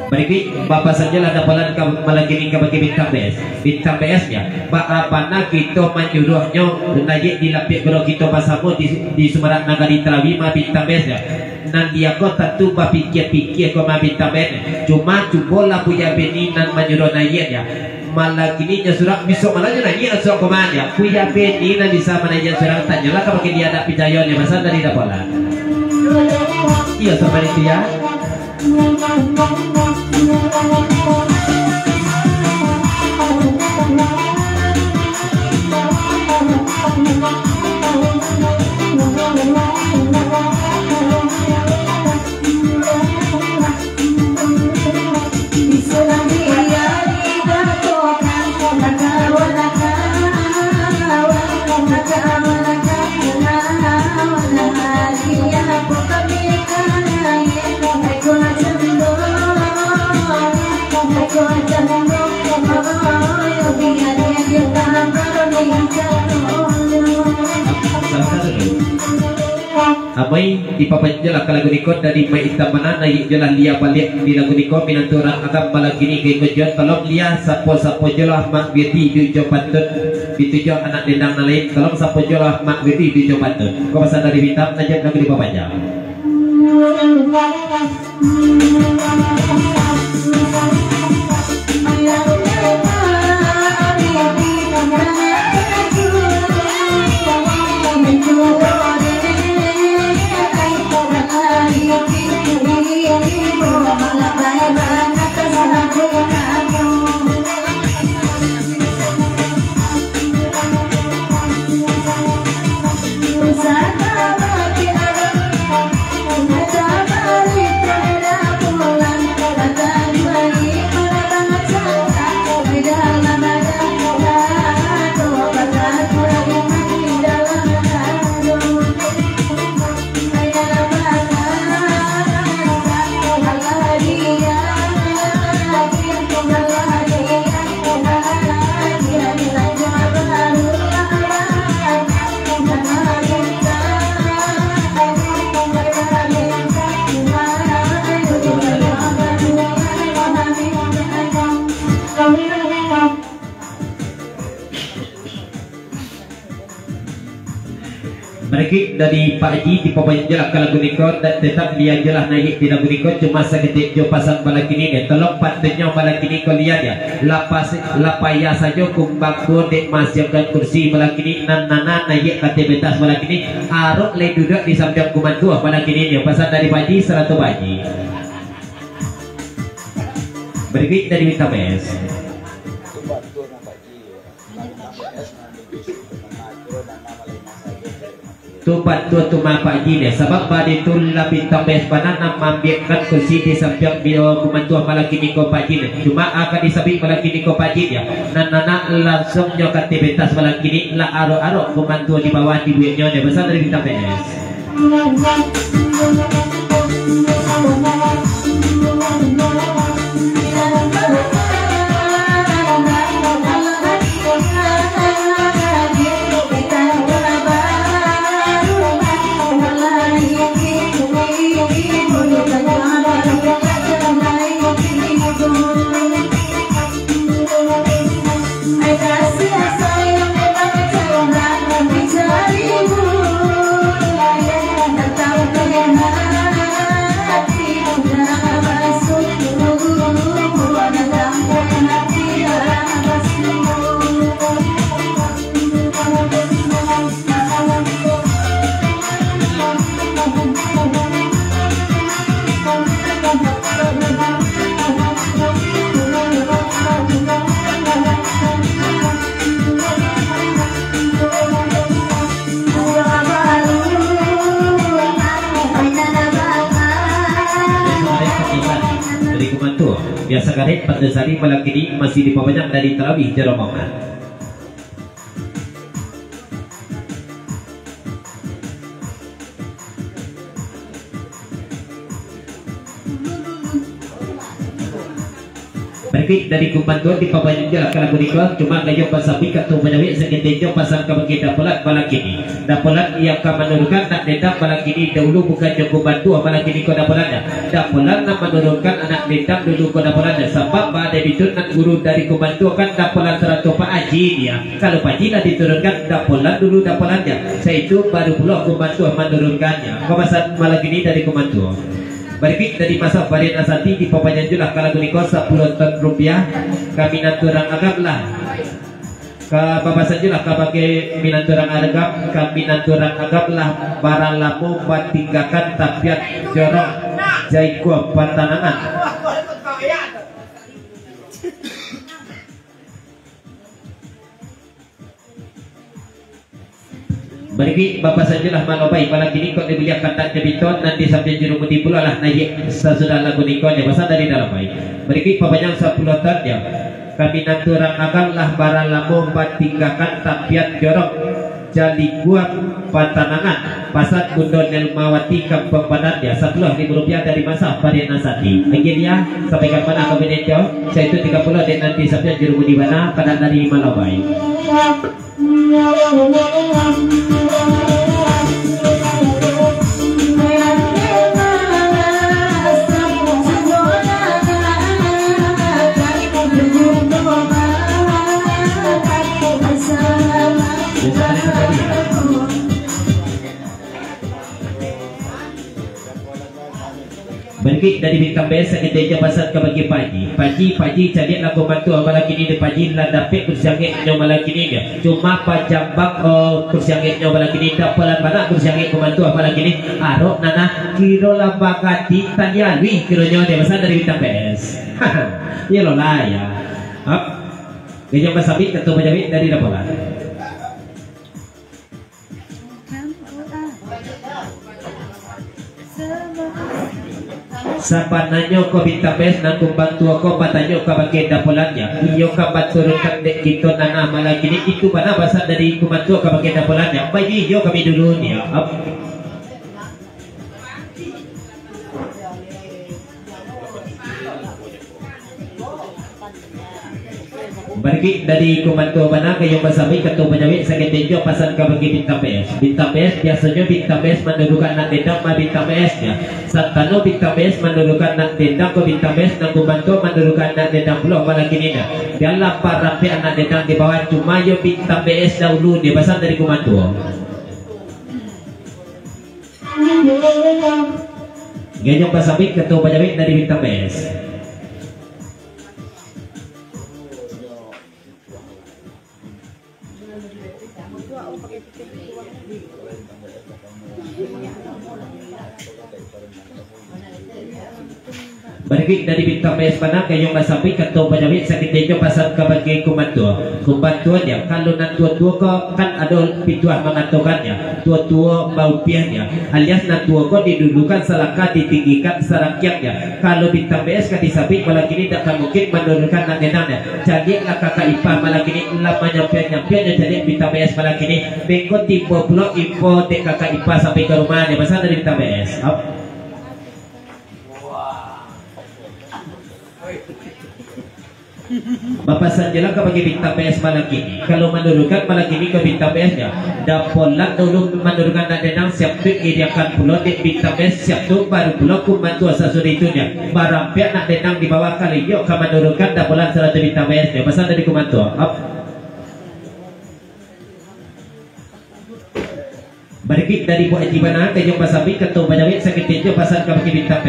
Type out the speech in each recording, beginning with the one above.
Berikut Bapak saja lah dapat melagini bagi bintang PS nya. Bagaimana kita menyuruhnya najik dilapik kalau kita pasamu di Semarang Nagari Terawima bintang PS nya. Nan dia kau tentu berpikir-pikir kau bintang PS. Cuma cubalah punya beni nan menyuruh najiknya. Malah gini nya surat besok malah nya najik surat komanya. Punya beni nan bisa menajik surat tanyalah kalau dia ada percaya ni masa dari dapat. Iya sama itu ya. Amai dipapanjala ka lagu nikot dari mai itamana naik jalan lia balik di lagu nikot minantura agam balagini kay kejut tolong lia sapo jelah mak birdi tujuh patut ditujuh anak dendang nalain tolong sapo jelah mak birdi tujuh patut kau pasal dari hitam najak lagu dipapanjala. Mereka dari Pak Haji di papanjala ke lagu nikot dan tetap dia jelah naik di lagu nikot cuma seketik jo pasang balakini dia tolong patenya balakini kau lihat ya lapaya saja kumbang dek masukkan kursi balakini nan nana naik aktivitas balakini arok le duduk di samping kumantua balakini dia pasang dari Pak Haji 100 Pak Haji. Berikut dari Witabes. Tupat tu Pak Haji dia sebab pada tu lapis tambah banana membiarkan kursi di samping bio kumantua balakini kau Pak Haji cuma akan disabik balakini kau Pak Haji dia nana langsung nyo aktivitas balakini la aro kumantua di bawah di buatnya dia besar dari Witabes. Biasa karet pada sari malam ini masih dipapanjang dari Terawih Jeromongan. Berikut dari kumbantuan di pabanyan jalan kalau berikut cuma gayung pasapi katu menawi seketejo pasang kabagi dapolat balakini. Dapolat yang akan menurunkan nak dendam balakini dahulu bukan joko bantu balakini kau dapolatnya. Dapolat nak menurunkan anak dendam dulu kau dapolatnya. Sebab pada itu nak guru dari kumbantu kan dapolat seratus Pak Haji dia. Kalau Pak Haji lah diturunkan dapolat dulu dapolatnya. Saya itu baru pula kumbantu menurunkannya. Kau pasang balakini dari kumbantu. Berikut dari masa varian asati di papanyan julah kalau gunikos 10 ton rupiah kami naturang agam lah ke papasan julah kabage minaturang agam kami naturang agam lah barang lamu patinggakan tapiat jorok jaiko pantanangan. Berikut bapak sajalah malobai malam ini kau dibeli kata jebiton nanti sampai juru mudi pula lah naik sesudah lagu nikonya pasal dari dalam baik. Berikut papanjang 10 ton ya. Kami naturang akan lah barang lamu patinggakan tapiat jorok jali buat pantanangan pasat bundon Nelmawati kampung padat ya 10.000 rupiah dari masa varian asati. Akhirnya sampai kapan aku meninjau saya itu 30 dan nanti sampai juru mudi mana pada dari malobai. Berikut dari bintang biasa kita pasal ke bagi Paji cari lagu bantu malam kini di Paji lah dapat kursiangnya malam kini dia cuma pajambak kursiangnya malam kini dapat mana kursiangnya bantu malam kini arok nana kiro lah bakati tanya lui kironya dia pasal dari bintang PS ya lo lah ya gajah pasabit atau pajabit dari laporan. Sabananyo ko bintabes nang kumbantu ako batanyo ka bagi dapolannya inyo ka baturunkan dek kito nana malang kini itu mana bahasa dari kumbantu ka bagi dapolannya bagi yo kami dulu niya Berikut dari kumbantu mana kayong masabi ketua penyawi sakit tinjau pasal ka bagi bintang PS biasanya bintang PS mendudukan nak dendam ma bintang PS nya satano bintang PS mendudukan nak dendam ko bintang PS nang kumbantu mendudukan nak dendam pula malang kini nya dalam para anak dendam di bawah cuma yo bintang PS dahulu dia pasal dari kumbantu gayong masabi ketua penyawi dari bintang PS. Berikut dari bintang PS mana kayong masabi ketua penjawit sakit tinjau pasal kabagi kumbantuan ya kalau nak tua-tua ko kan ada pituah mengatakannya tua-tua bau piahnya alias nak tua ko didudukan selangkah ditinggikan serakyatnya kalau bintang PS kan disabit malah kini tak mungkin menurunkan nak nenangnya jadi lah kakak ipar malah kini lama nyampian jadi bintang PS malah kini bengkot tipe blok info dek kakak ipar sampai ke rumahnya pasal dari bintang PS Bapak sanjalah ke bagi bintang PS malam kini kalau menurunkan malam kini ke bintang PS nya dapolat dulu menurunkan nak denang siap tu dia akan pulau di bintang PS siap tu baru pulau kumbantu asal suri itunya barang pihak nak denang di bawah kali yuk akan menurunkan dapolat serata bintang PS nya pasal dari kumbantu Berikut dari buat jibana kayong masabi ketua penjawit sakit tinjau pasal kabagi bintang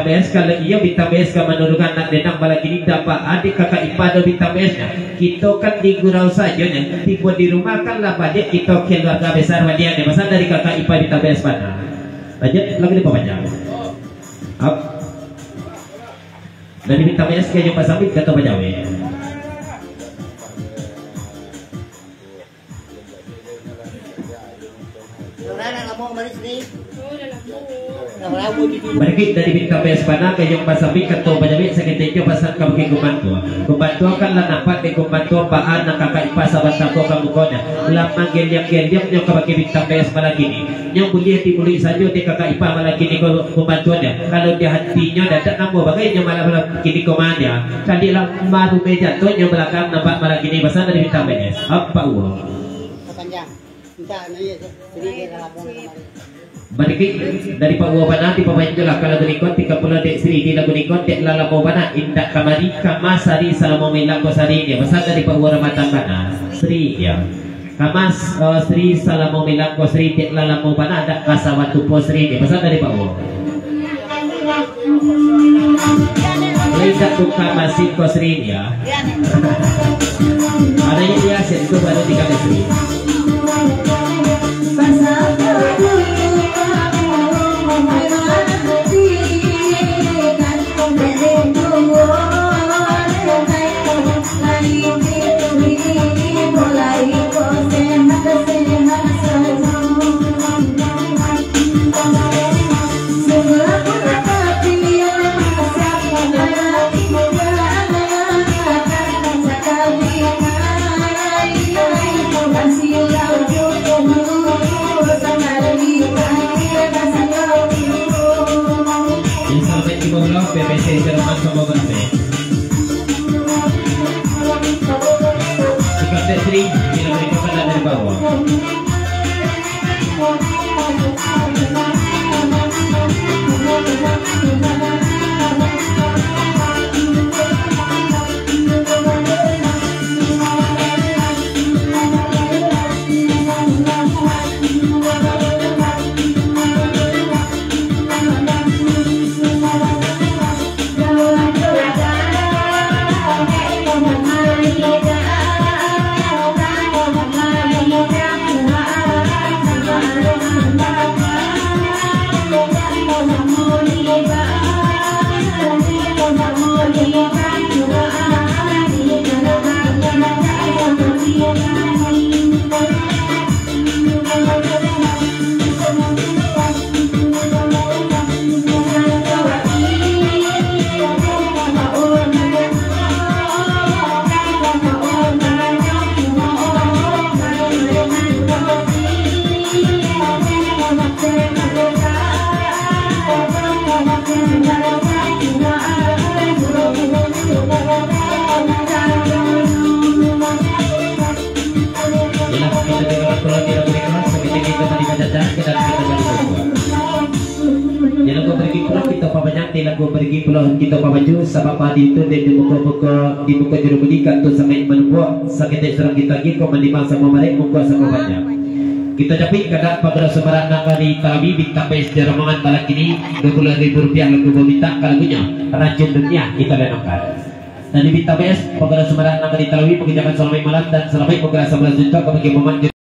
PS kalau iya bintang PS ka menurunkan nak denang malam kini dapat adik kakak ipar do bintang PS nya kita kan di gurau saja nya tiba di rumah kan lah budget kita keluarga besar wadian pasal dari kakak ipar bintang PS mana budget lagi di panjang dari bintang PS kayong masabi ketua penjawit Bagi dari bintang Bespana ke yang pasabi ketua banyak sakit itu pasal kamu ke kumbantu kan lah nampak di kumbantu paan nak kakak ipas sahabat tako kamu konya lama geliam yang kabaki bintang Bespana gini yang boleh dimulai saja di kakak ipas malah kini kumbantuannya kalau dia hatinya dadak namo bagainya malah kini komanya tadi lah baru meja tu yang belakang nampak malah kini pasal dari bintang Bes apa uang panjang minta nanya sedikit dalam balik dari Pak Wabana di pemain jelas kalau berikut 30 dek seri di lagu nikot dek lala Wabana indak kamari kamasari salamo milako sari dia pasal dari Pak Waramatan Bana seri ya kamas seri salamo milako seri dek lala Wabana ada kasawatu po seri dia pasal dari Pak Wo Lihat buka masih ko seri ya adanya dia itu baru 3 seri PPC Jerman sama Bante. Jika Tetri bila berikutkan dari bawah. Lagu pergi pulau kita pamaju sabab padi itu di buka juru budikan tu sampai menubuh sakit serang kita lagi kau menimang sama mereka muka sama banyak kita dapat kadang pada sebarang nakari tabi bintang bes jaramangan balak ini Rp20.000 lagu meminta lagunya racun dunia kita lenongkan dan di bintang bes pada sebarang nakari tabi mengerjakan selama malam dan selama bergerak 11 juta kepada momen